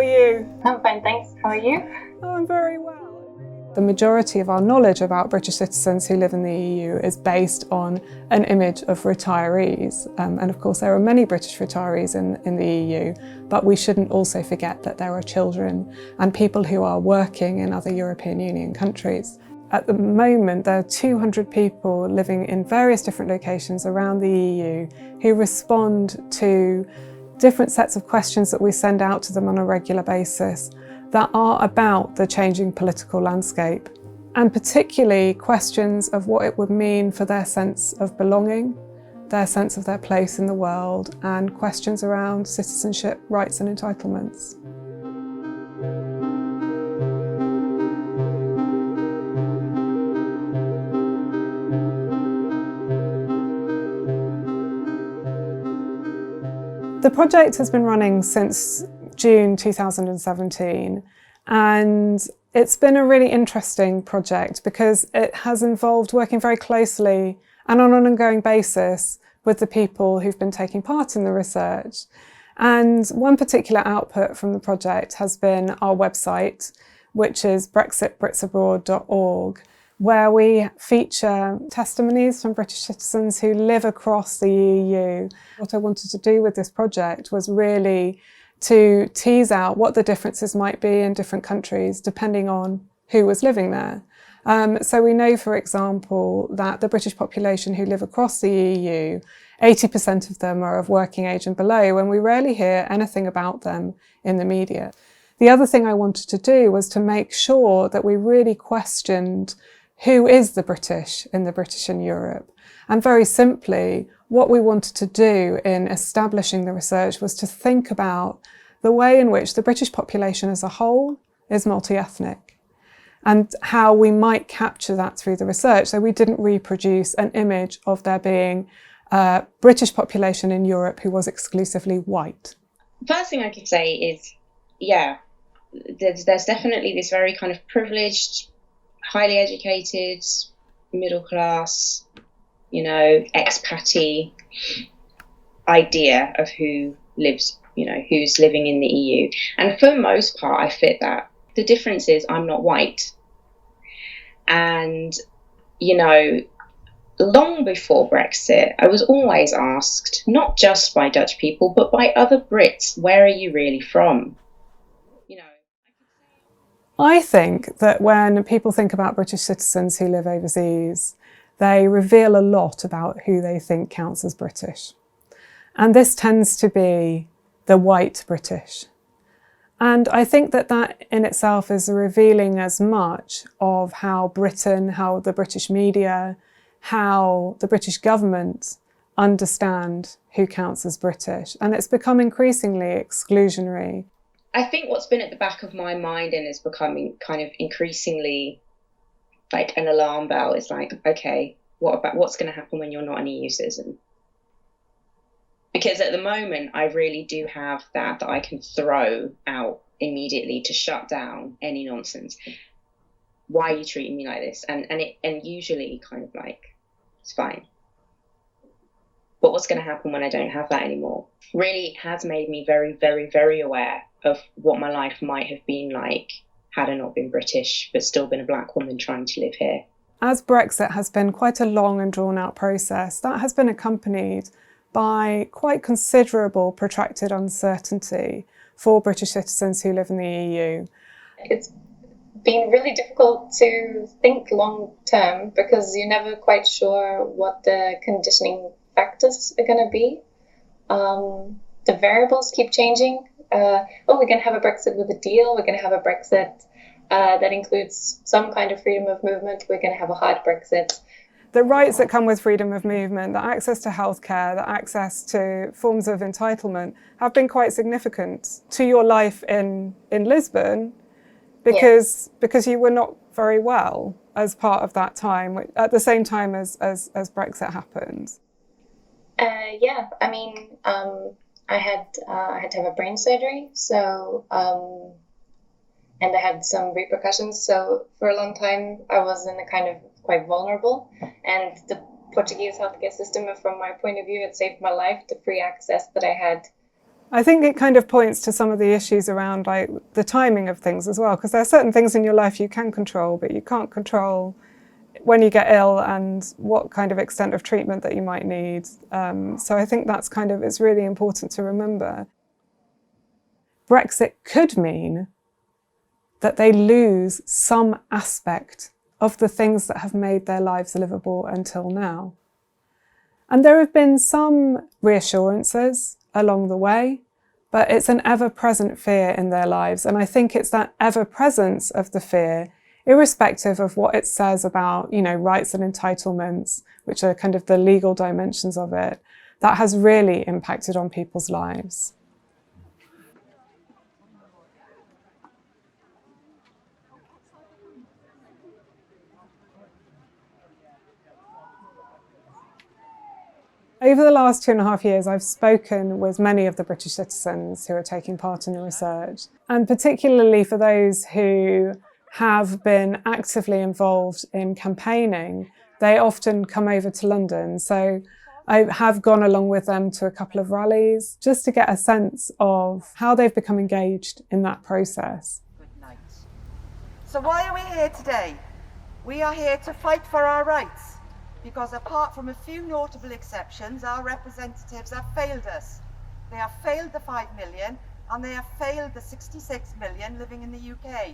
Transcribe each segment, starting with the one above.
you? I'm fine, thanks. How are you? Oh, I'm very well. The majority of our knowledge about British citizens who live in the EU is based on an image of retirees. And of course, there are many British retirees in the EU, but we shouldn't also forget that there are children and people who are working in other European Union countries. At the moment, there are 200 people living in various different locations around the EU who respond to different sets of questions that we send out to them on a regular basis that are about the changing political landscape, and particularly questions of what it would mean for their sense of belonging, their sense of their place in the world, and questions around citizenship, rights and entitlements. The project has been running since June 2017, and it's been a really interesting project because it has involved working very closely and on an ongoing basis with the people who've been taking part in the research. And one particular output from the project has been our website, which is brexitbritsabroad.org, where we feature testimonies from British citizens who live across the EU. What I wanted to do with this project was really to tease out what the differences might be in different countries depending on who was living there. So we know, for example, that the British population who live across the EU, 80% of them are of working age and below, and we rarely hear anything about them in the media. The other thing I wanted to do was to make sure that we really questioned who is the British in the British in Europe. And very simply, what we wanted to do in establishing the research was to think about the way in which the British population as a whole is multi-ethnic and how we might capture that through the research. So we didn't reproduce an image of there being a British population in Europe who was exclusively white. First thing I could say is, yeah, there's definitely this very kind of privileged, highly educated, middle class, expatty idea of who lives, who's living in the EU. And for the most part, I fit that. The difference is I'm not white. And, long before Brexit, I was always asked, not just by Dutch people, but by other Brits, where are you really from? I think that when people think about British citizens who live overseas, they reveal a lot about who they think counts as British. And this tends to be the white British. And I think that that in itself is revealing as much of how Britain, how the British media, how the British government understand who counts as British. And it's become increasingly exclusionary. I think what's been at the back of my mind and is becoming kind of increasingly like an alarm bell is like, okay, what's going to happen when you're not an EU citizen? Because at the moment, I really do have that I can throw out immediately to shut down any nonsense. Why are you treating me like this? And usually kind of like, it's fine. But what's going to happen when I don't have that anymore? Really has made me very, very, very aware of what my life might have been like had I not been British, but still been a black woman trying to live here. As Brexit has been quite a long and drawn out process, that has been accompanied by quite considerable protracted uncertainty for British citizens who live in the EU. It's been really difficult to think long term because you're never quite sure what the conditioning factors are going to be. The variables keep changing. We're going to have a Brexit with a deal. We're going to have a Brexit that includes some kind of freedom of movement. We're going to have a hard Brexit. The rights that come with freedom of movement, the access to healthcare, the access to forms of entitlement have been quite significant to your life in Lisbon because you were not very well as part of that time, at the same time as Brexit happened. I had to have a brain surgery, so and I had some repercussions. So for a long time, I was in a kind of quite vulnerable, and the Portuguese healthcare system, from my point of view, it saved my life. The free access that I had I think it kind of points to some of the issues around like the timing of things as well, because there are certain things in your life you can control, but you can't control when you get ill and what kind of extent of treatment that you might need. So I think that's kind of, it's really important to remember. Brexit could mean that they lose some aspect of the things that have made their lives livable until now. And there have been some reassurances along the way, but it's an ever-present fear in their lives. And I think it's that ever-presence of the fear, irrespective of what it says about, you know, rights and entitlements, which are kind of the legal dimensions of it, that has really impacted on people's lives. Over the last 2.5 years, I've spoken with many of the British citizens who are taking part in the research, and particularly for those who have been actively involved in campaigning, they often come over to London. So I have gone along with them to a couple of rallies just to get a sense of how they've become engaged in that process. Good night. So why are we here today? We are here to fight for our rights, because apart from a few notable exceptions, our representatives have failed us. They have failed the 5 million, and they have failed the 66 million living in the UK.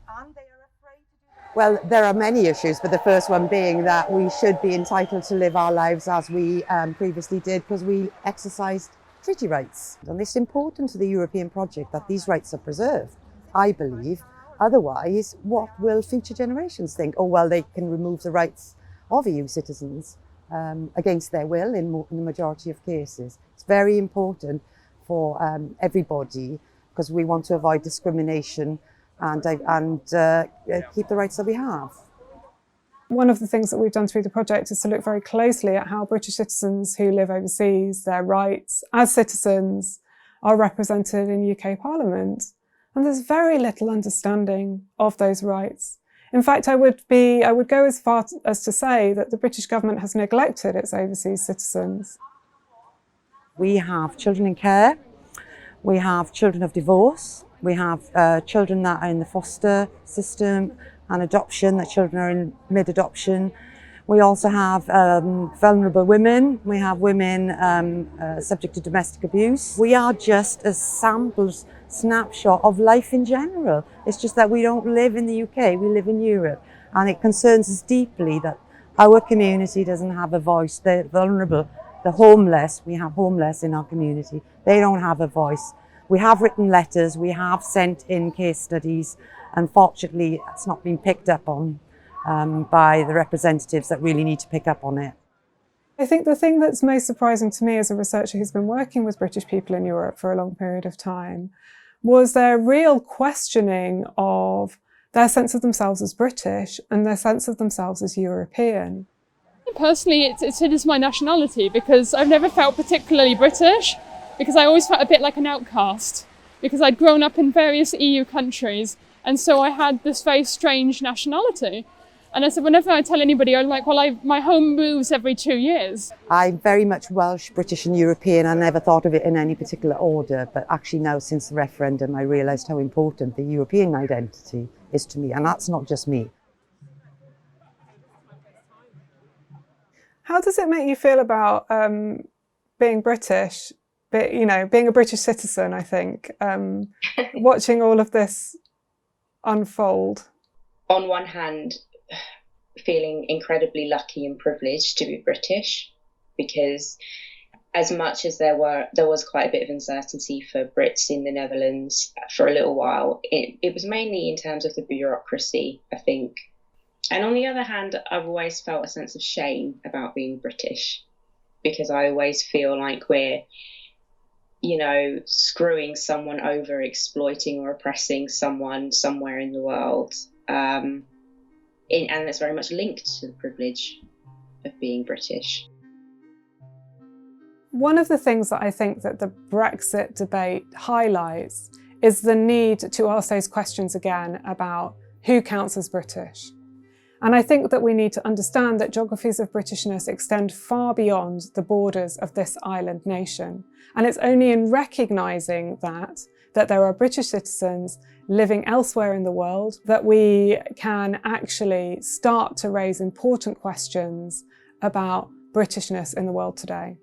And they are afraid to do that. Well, there are many issues, but the first one being that we should be entitled to live our lives as we previously did, because we exercised treaty rights. And it's important to the European project that these rights are preserved, I believe. Otherwise, what will future generations think? Oh, well, they can remove the rights of EU citizens against their will in the majority of cases. It's very important for everybody, because we want to avoid discrimination and keep the rights that we have. One of the things that we've done through the project is to look very closely at how British citizens who live overseas, their rights as citizens are represented in UK Parliament. And there's very little understanding of those rights. In fact, I would go as far as to say that the British government has neglected its overseas citizens. We have children in care, we have children of divorce, we have children that are in the foster system and adoption, that children are in mid-adoption. We also have vulnerable women, we have women subject to domestic abuse. We are just a snapshot of life in general. It's just that we don't live in the UK, we live in Europe. And it concerns us deeply that our community doesn't have a voice. They're vulnerable, the homeless, we have homeless in our community. They don't have a voice. We have written letters, we have sent in case studies. Unfortunately, it's not been picked up on by the representatives that really need to pick up on it. I think the thing that's most surprising to me as a researcher who's been working with British people in Europe for a long period of time was their real questioning of their sense of themselves as British and their sense of themselves as European. Personally, it is my nationality, because I've never felt particularly British, because I always felt a bit like an outcast, because I'd grown up in various EU countries, and so I had this very strange nationality. And I said, whenever I tell anybody, I'm like, well, my home moves every 2 years. I'm very much Welsh, British and European. I never thought of it in any particular order, but actually now since the referendum, I realised how important the European identity is to me, and that's not just me. How does it make you feel about being British, being a British citizen, I think, watching all of this unfold? On one hand, feeling incredibly lucky and privileged to be British, because as much as there was quite a bit of uncertainty for Brits in the Netherlands for a little while, it was mainly in terms of the bureaucracy, I think. And on the other hand, I've always felt a sense of shame about being British, because I always feel like we're, screwing someone over, exploiting or oppressing someone somewhere in the world. And it's very much linked to the privilege of being British. One of the things that I think that the Brexit debate highlights is the need to ask those questions again about who counts as British. And I think that we need to understand that geographies of Britishness extend far beyond the borders of this island nation. And it's only in recognising that there are British citizens living elsewhere in the world that we can actually start to raise important questions about Britishness in the world today.